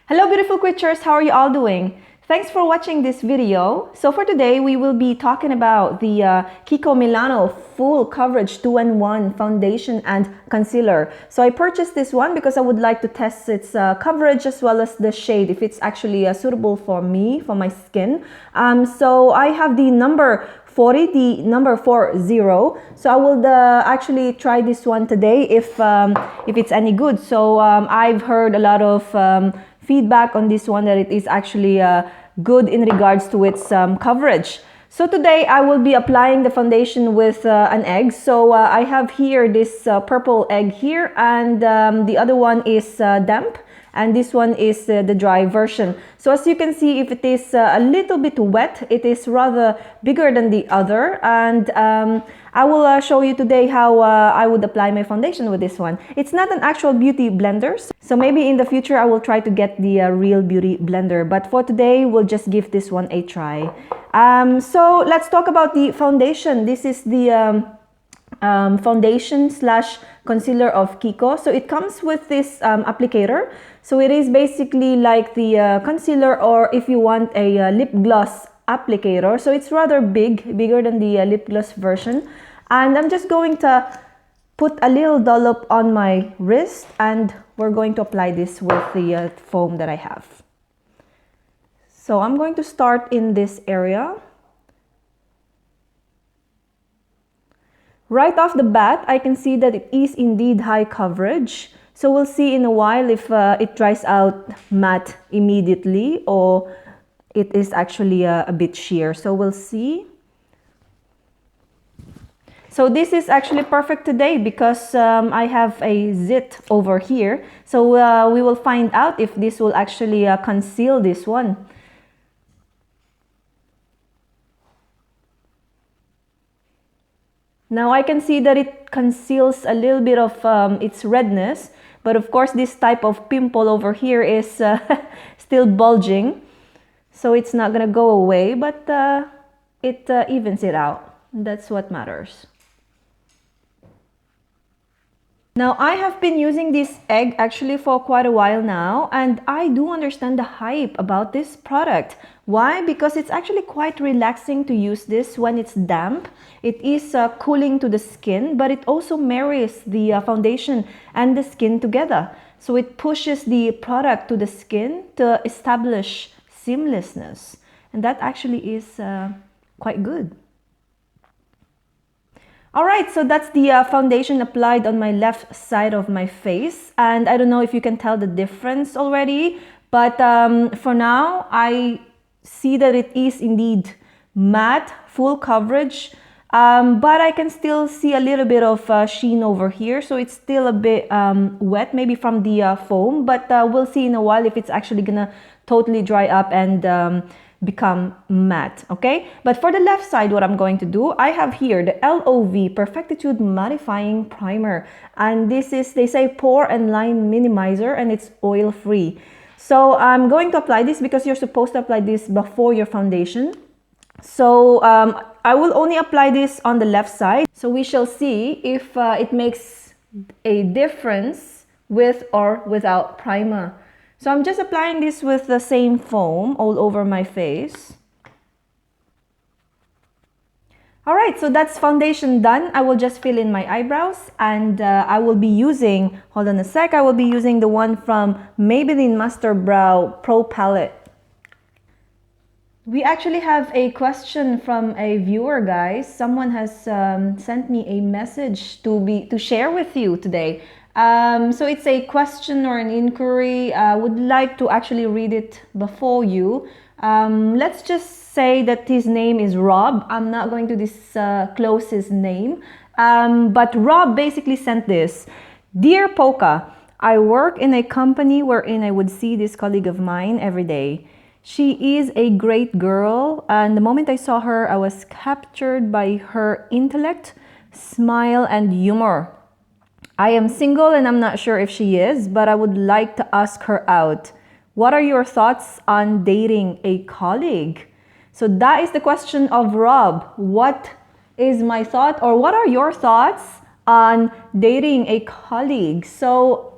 Hello beautiful creatures, how are you all doing? Thanks for watching this video. So for today, we will be talking about the Kiko Milano Full Coverage 2-in-1 Foundation and Concealer. So I purchased this one because I would like to test its coverage as well as the shade, if it's actually suitable for me, for my skin. So I have the number 40, the number 40. So I will actually try this one today if it's any good. So I've heard a lot of feedback on this one that it is actually good in regards to its coverage. So today I will be applying the foundation with an egg. So I have here this purple egg here, and the other one is damp, and this one is the dry version. So as you can see, if it is a little bit wet, it is rather bigger than the other, and I will show you today how I would apply my foundation with this one. It's not an actual beauty blender, so maybe in the future I will try to get the real beauty blender, but for today we'll just give this one a try. So let's talk about the foundation. This is the foundation slash concealer of Kiko. So it comes with this applicator. So it is basically like the concealer, or if you want a lip gloss applicator. So it's rather bigger than the lip gloss version. And I'm just going to put a little dollop on my wrist, and we're going to apply this with the foam that I have. So I'm going to start in this area. Right off the bat, I can see that it is indeed high coverage. So we'll see in a while if it dries out matte immediately or it is actually a bit sheer. So we'll see. So this is actually perfect today because I have a zit over here. So we will find out if this will actually conceal this one. Now I can see that it conceals a little bit of its redness, but of course this type of pimple over here is still bulging, so it's not gonna go away, but it evens it out. That's what matters. Now I have been using this egg actually for quite a while now, and I do understand the hype about this product. Why? Because it's actually quite relaxing to use this when it's damp. It is cooling to the skin, but it also marries the foundation and the skin together. So it pushes the product to the skin to establish seamlessness, and that actually is quite good. Alright, so that's the foundation applied on my left side of my face, and I don't know if you can tell the difference already, but for now I see that it is indeed matte, full coverage, but I can still see a little bit of sheen over here, so it's still a bit wet, maybe from the foam, but we'll see in a while if it's actually gonna totally dry up and become matte. Okay, but for the left side, what I'm going to do, I have here the l.o.v Perfectitude Mattifying Primer, and this is, they say, pore and line minimizer, and it's oil free. So I'm going to apply this because you're supposed to apply this before your foundation. So I will only apply this on the left side, so we shall see if it makes a difference with or without primer. So I'm just applying this with the same foam all over my face. Alright, so that's foundation done. I will just fill in my eyebrows, and I will be using, hold on a sec, I will be using the one from Maybelline Master Brow Pro Palette. We actually have a question from a viewer, guys. Someone has sent me a message to share with you today. So it's a question or an inquiry. I would like to actually read it before you. Let's just say that his name is Rob. I'm not going to disclose his name, but Rob basically sent this. Dear Poca, I work in a company wherein I would see this colleague of mine every day. She is a great girl, and the moment I saw her, I was captured by her intellect, smile, and humor. I am single and I'm not sure if she is, but I would like to ask her out. What are your thoughts on dating a colleague? So that is the question of Rob. What is my thought, or what are your thoughts on dating a colleague? So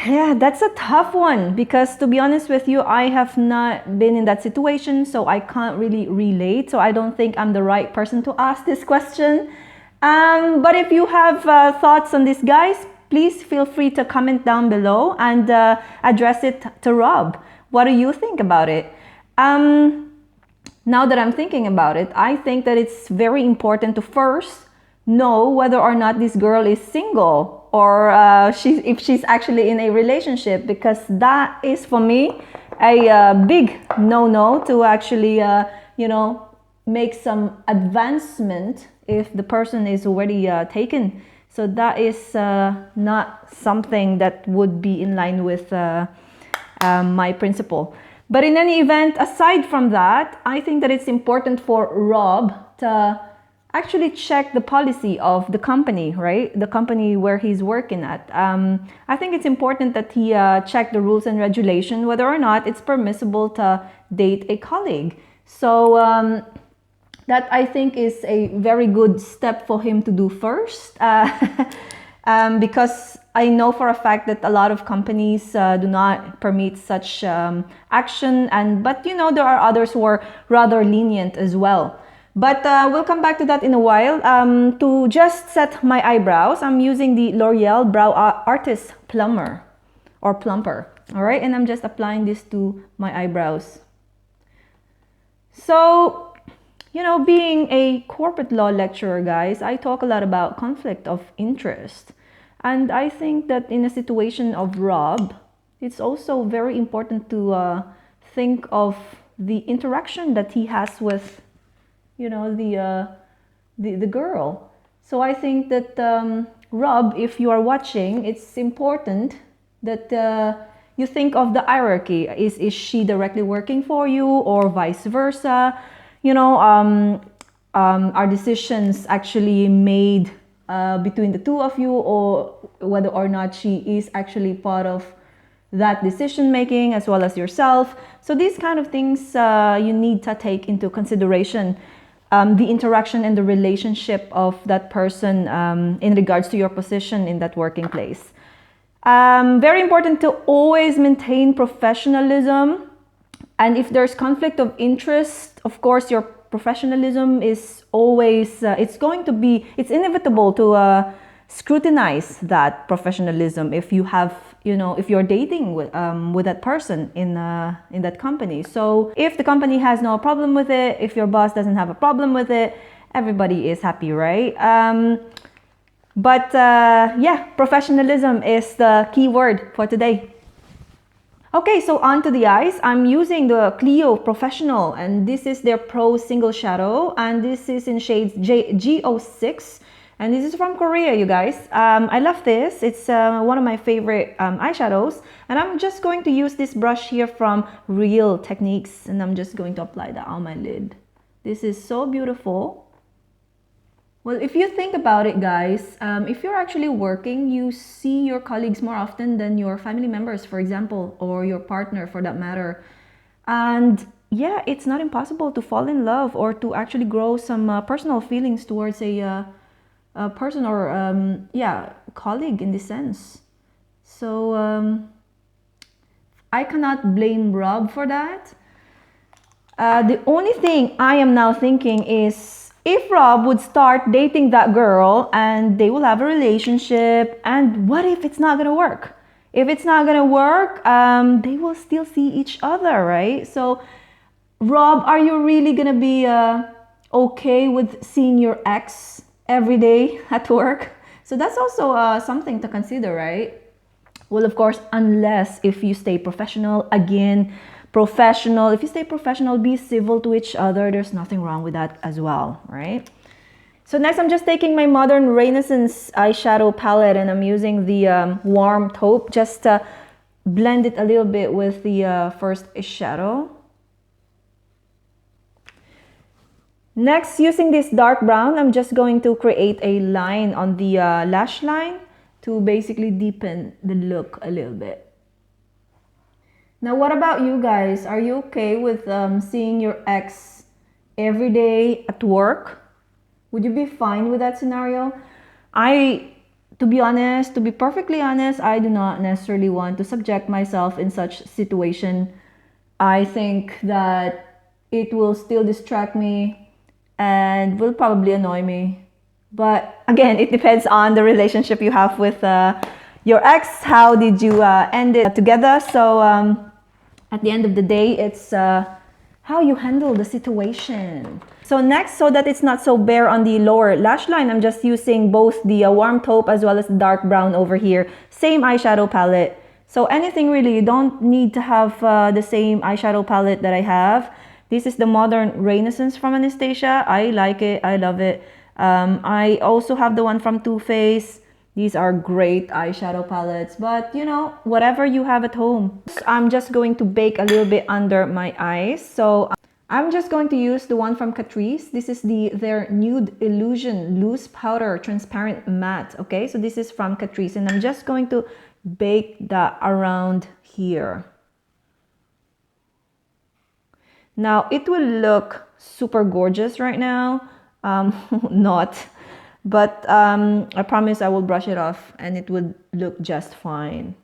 Yeah, that's a tough one because to be honest with you, I have not been in that situation, so I can't really relate. So I don't think I'm the right person to ask this question. But if you have thoughts on this, guys, please feel free to comment down below and address it to Rob. What do you think about it? Now that I'm thinking about it, I think that it's very important to first know whether or not this girl is single or if she's actually in a relationship, because that is for me a big no-no to actually, make some advancement if the person is already taken. So that is not something that would be in line with my principle. But in any event, aside from that, I think that it's important for Rob to actually check the policy of the company, right? The company where he's working at. I think it's important that he check the rules and regulation, whether or not it's permissible to date a colleague. So that I think is a very good step for him to do first. Because I know for a fact that a lot of companies do not permit such action, but there are others who are rather lenient as well. But we'll come back to that in a while. To just set my eyebrows, I'm using the L'Oreal Brow Artist Plumper. All right, and I'm just applying this to my eyebrows. So, being a corporate law lecturer, guys, I talk a lot about conflict of interest. And I think that in a situation of Rob, it's also very important to think of the interaction that he has with, the girl. So I think that Rob, if you are watching, it's important that you think of the hierarchy. Is she directly working for you or vice versa? Are decisions actually made between the two of you, or whether or not she is actually part of that decision making as well as yourself? So these kind of things you need to take into consideration. The interaction and the relationship of that person in regards to your position in that working place. Very important to always maintain professionalism. And if there's conflict of interest, of course, your professionalism is always, it's inevitable to scrutinize that professionalism if you have, if you're dating with that person in that company. So if the company has no problem with it, if your boss doesn't have a problem with it, everybody is happy, right? Yeah, professionalism is the key word for today. Okay, so on to the eyes. I'm using the Clio Professional, and this is their Pro Single Shadow, and this is in shades G06, and this is from Korea, you guys. I love this. It's one of my favorite eyeshadows, and I'm just going to use this brush here from Real Techniques, and I'm just going to apply that on my lid. This is so beautiful. Well, if you think about it, guys, if you're actually working, you see your colleagues more often than your family members, for example, or your partner for that matter. And yeah, it's not impossible to fall in love or to actually grow some personal feelings towards a person or, colleague in this sense. So I cannot blame Rob for that. The only thing I am now thinking is, if Rob would start dating that girl and they will have a relationship, and what if it's not gonna work? If it's not gonna work, they will still see each other, right? So, Rob, are you really gonna be okay with seeing your ex every day at work? So that's also something to consider, right? Well, of course, unless if you stay professional, again, professional. If you stay professional, be civil to each other. There's nothing wrong with that as well, right? So next, I'm just taking my Modern Renaissance eyeshadow palette, and I'm using the warm taupe just to blend it a little bit with the first shadow. Next, using this dark brown, I'm just going to create a line on the lash line to basically deepen the look a little bit. Now, what about you guys? Are you okay with seeing your ex every day at work? Would you be fine with that scenario? I to be honest, to be perfectly honest, I do not necessarily want to subject myself in such situation. I think that it will still distract me and will probably annoy me. But again, it depends on the relationship you have with your ex. How did you end it together? So at the end of the day, it's how you handle the situation. So next, so that it's not so bare on the lower lash line, I'm just using both the warm taupe as well as dark brown over here. Same eyeshadow palette. So anything really, you don't need to have the same eyeshadow palette that I have. This is the Modern Renaissance from Anastasia. I like it. I love it. I also have the one from Too Faced. These are great eyeshadow palettes, but you know, whatever you have at home. I'm just going to bake a little bit under my eyes. So I'm just going to use the one from Catrice. This is their Nude Illusion Loose Powder Transparent Matte. Okay, so this is from Catrice, and I'm just going to bake that around here. Now it will look super gorgeous right now. Not, but I promise I will brush it off and it would look just fine.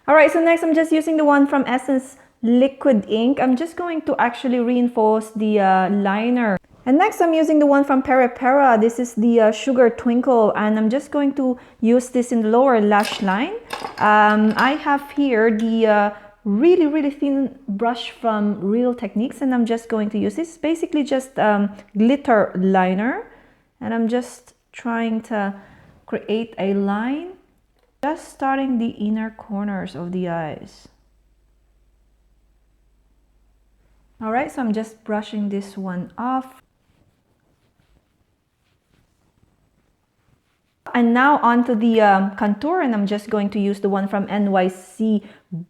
All right, so next I'm just using the one from Essence Liquid Ink. I'm just going to actually reinforce the liner. And next I'm using the one from Pere Pera. This is the Sugar Twinkle, and I'm just going to use this in the lower lash line. I have here the really thin brush from Real Techniques, and I'm just going to use this. Basically just glitter liner, and I'm just trying to create a line, just starting the inner corners of the eyes. All right, so I'm just brushing this one off. And now onto the contour, and I'm just going to use the one from NYC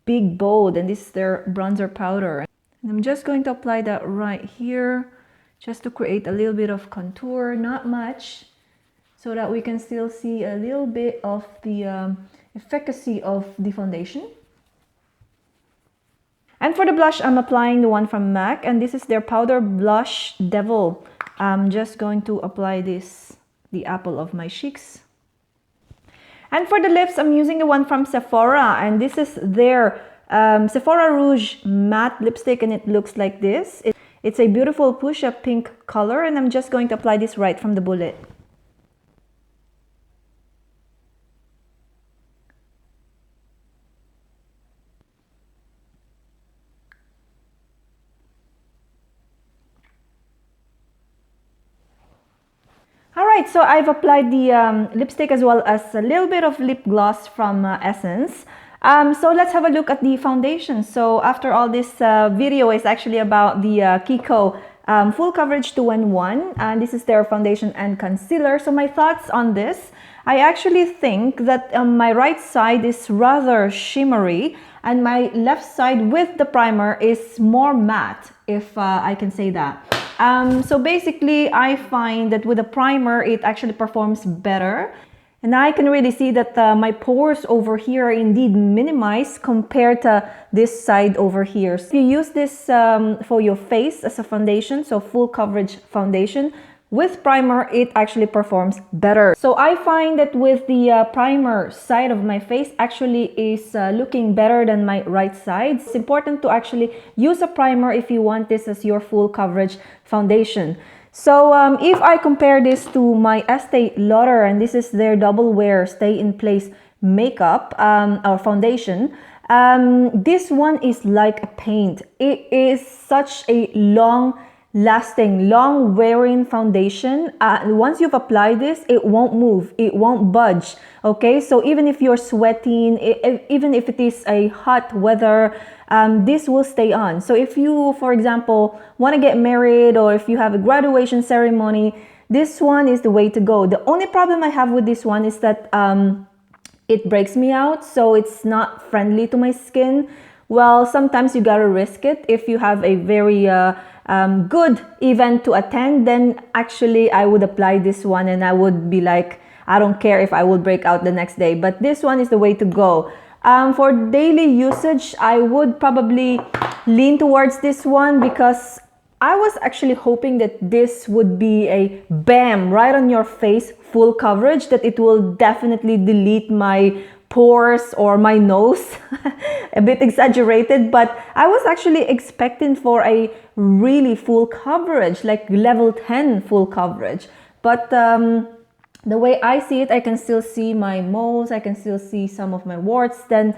Big Bold, and this is their bronzer powder. And I'm just going to apply that right here, just to create a little bit of contour, not much, so that we can still see a little bit of the efficacy of the foundation. And for the blush, I'm applying the one from MAC, and this is their Powder Blush Devil. I'm just going to apply this, the apple of my cheeks. And for the lips, I'm using the one from Sephora, and this is their Sephora Rouge Matte Lipstick, and it looks like this. It's a beautiful fuchsia pink color, and I'm just going to apply this right from the bullet. Alright, so I've applied the lipstick as well as a little bit of lip gloss from Essence. So let's have a look at the foundation. So after all, this video is actually about the Kiko Full Coverage 2-in-1, and this is their foundation and concealer. So my thoughts on this, I actually think that my right side is rather shimmery, and my left side with the primer is more matte, if I can say that. So basically, I find that with a primer, it actually performs better. And I can really see that my pores over here are indeed minimized compared to this side over here. So you use this for your face as a foundation, so full coverage foundation. With primer, it actually performs better. So I find that with the primer side of my face actually is looking better than my right side. It's important to actually use a primer if you want this as your full coverage foundation. So if I compare this to my Estee Lauder, and this is their Double Wear Stay in Place makeup or foundation, this one is like a paint. It is such a long-lasting, long-wearing foundation. Once you've applied this, it won't move, it won't budge. Okay, so even if you're sweating, even if it is a hot weather, this will stay on. So if you, for example, want to get married, or if you have a graduation ceremony, this one is the way to go. The only problem I have with this one is that it breaks me out, so it's not friendly to my skin. Well, sometimes you gotta risk it. If you have a very good event to attend, then actually I would apply this one and I would be like, I don't care if I will break out the next day, but this one is the way to go. For daily usage, I would probably lean towards this one because I was actually hoping that this would be a bam, right on your face, full coverage, that it will definitely delete my pores or my nose. A bit exaggerated, but I was actually expecting for a really full coverage, like level 10 full coverage. But the way I see it, I can still see my moles, I can still see some of my warts. Then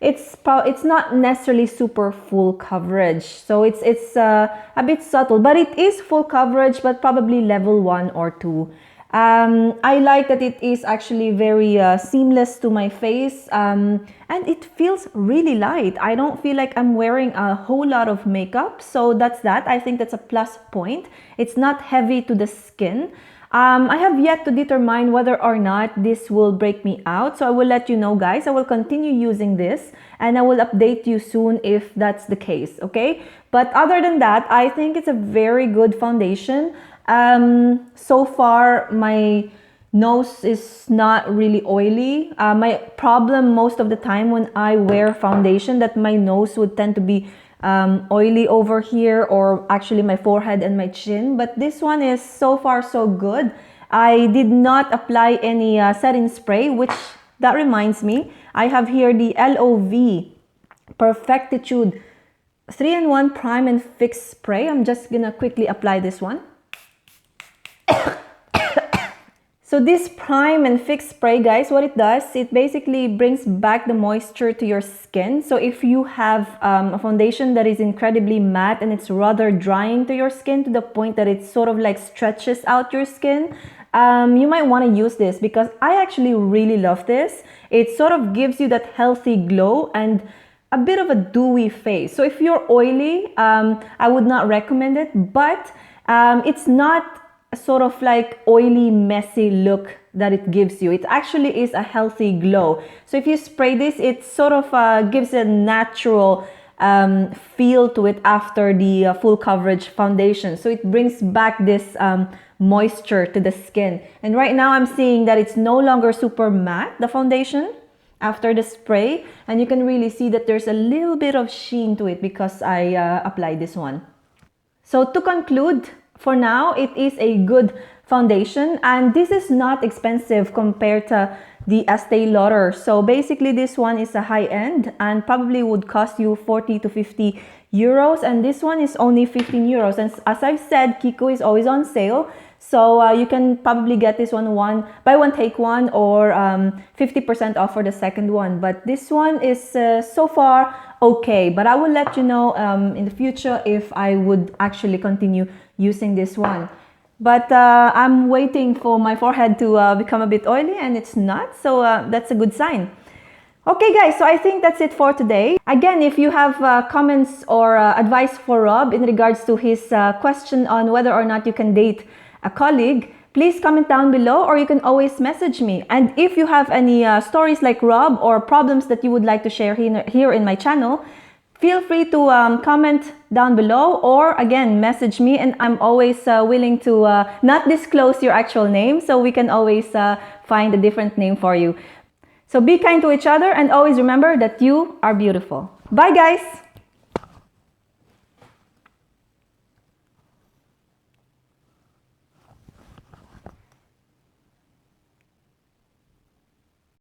it's not necessarily super full coverage, so it's a bit subtle, but it is full coverage, but probably level 1 or 2. I like that it is actually very seamless to my face, and it feels really light. I don't feel like I'm wearing a whole lot of makeup, so that's that. I think that's a plus point. It's not heavy to the skin. I have yet to determine whether or not this will break me out, so I will let you know, guys. I will continue using this and I will update you soon if that's the case, okay? But other than that, I think it's a very good foundation. So far, my nose is not really oily. My problem most of the time when I wear foundation, that my nose would tend to be oily over here, or actually my forehead and my chin. But this one is so far so good. I did not apply any setting spray, which that reminds me, I have here the l.o.v Perfectitude 3-in-1 Prime and Fix Spray. I'm just gonna quickly apply this one. So this Prime and Fix Spray, guys, what it does, it basically brings back the moisture to your skin. So if you have a foundation that is incredibly matte and it's rather drying to your skin to the point that it sort of like stretches out your skin, you might want to use this, because I actually really love this. It sort of gives you that healthy glow and a bit of a dewy face. So if you're oily, I would not recommend it, but it's not sort of like oily, messy look that it gives you. It actually is a healthy glow. So if you spray this, it sort of gives a natural feel to it after the full coverage foundation. So it brings back this moisture to the skin. And right now I'm seeing that it's no longer super matte, the foundation, after the spray. And you can really see that there's a little bit of sheen to it because I applied this one. So to conclude, for now, it is a good foundation, and this is not expensive compared to the Estee Lauder. So basically this one is a high-end and probably would cost you 40 to 50 euros, and this one is only 15 euros. And as I've said, Kiko is always on sale, so you can probably get this one buy one take one, or 50% off for the second one. But this one is so far okay, but I will let you know in the future if I would actually continue using this one. But I'm waiting for my forehead to become a bit oily, and it's not, so that's a good sign. Okay guys, so I think that's it for today. Again, if you have comments or advice for Rob in regards to his question on whether or not you can date a colleague, please comment down below, or you can always message me. And if you have any stories like Rob or problems that you would like to share here in my channel, feel free to comment down below, or again, message me, and I'm always willing to not disclose your actual name, so we can always find a different name for you. So be kind to each other, and always remember that you are beautiful. Bye guys!